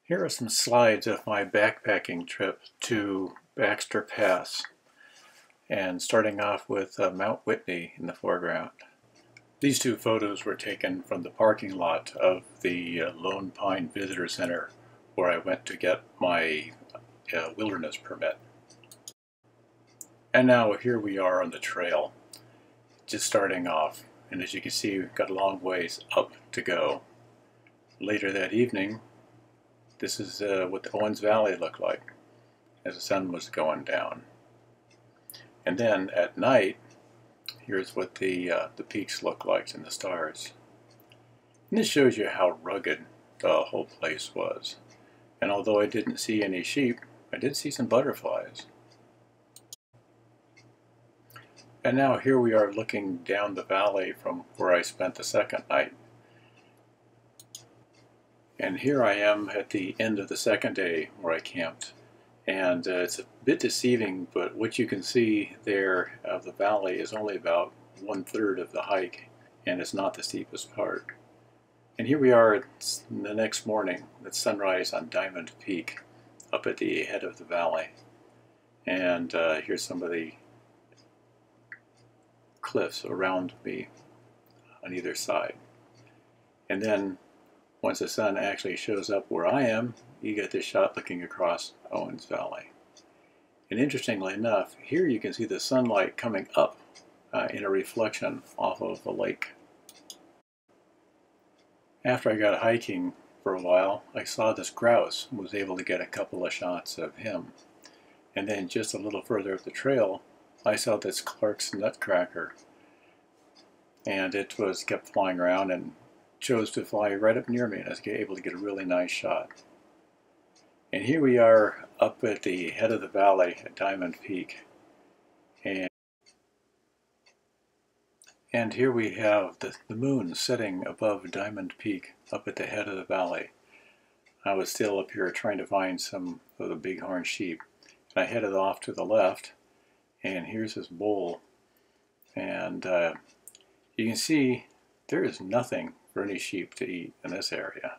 Here are some slides of my backpacking trip to Baxter Pass, and starting off with Mount Whitney in the foreground. These two photos were taken from the parking lot of the Lone Pine Visitor Center, where I went to get my wilderness permit. And now here we are on the trail, just starting off, and as you can see, we've got a long ways up to go. Later that evening, this is what the Owens Valley looked like as the sun was going down. And then at night, here's what the peaks look like and the stars. And this shows you how rugged the whole place was. And although I didn't see any sheep, I did see some butterflies. And now here we are looking down the valley from where I spent the second night. And here I am at the end of the second day where I camped. And it's a bit deceiving, but what you can see there of the valley is only about 1/3 of the hike, and it's not the steepest part. And here we are the next morning at sunrise on Diamond Peak, up at the head of the valley. And here's some of the cliffs around me on either side. And then once the sun actually shows up where I am, you get this shot looking across Owens Valley. And interestingly enough, here you can see the sunlight coming up in a reflection off of the lake. After I got hiking for a while, I saw this grouse and was able to get a couple of shots of him. And then just a little further up the trail, I saw this Clark's nutcracker. And it kept flying around and chose to fly right up near me, and I was able to get a really nice shot. And here we are up at the head of the valley at Diamond Peak. And here we have the moon setting above Diamond Peak up at the head of the valley. I was still up here trying to find some of the bighorn sheep. And I headed off to the left, and here's this bowl. And you can see there is nothing for any sheep to eat in this area.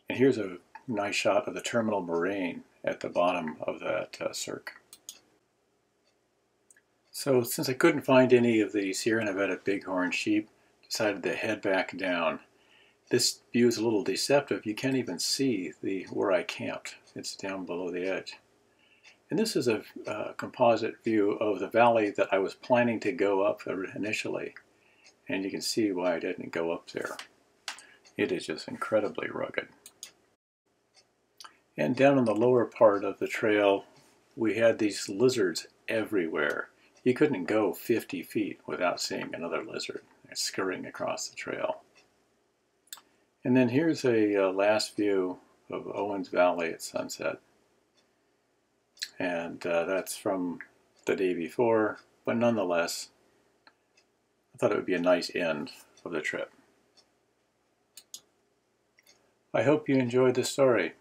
And here's a nice shot of the terminal moraine at the bottom of that cirque. So since I couldn't find any of the Sierra Nevada bighorn sheep, decided to head back down. This view is a little deceptive. You can't even see where I camped. It's down below the edge. And this is a composite view of the valley that I was planning to go up initially. And you can see why I didn't go up there. It is just incredibly rugged. And down on the lower part of the trail, we had these lizards everywhere. You couldn't go 50 feet without seeing another lizard scurrying across the trail. And then here's a last view of Owens Valley at sunset. And that's from the day before, but nonetheless, I thought it would be a nice end of the trip. I hope you enjoyed the story.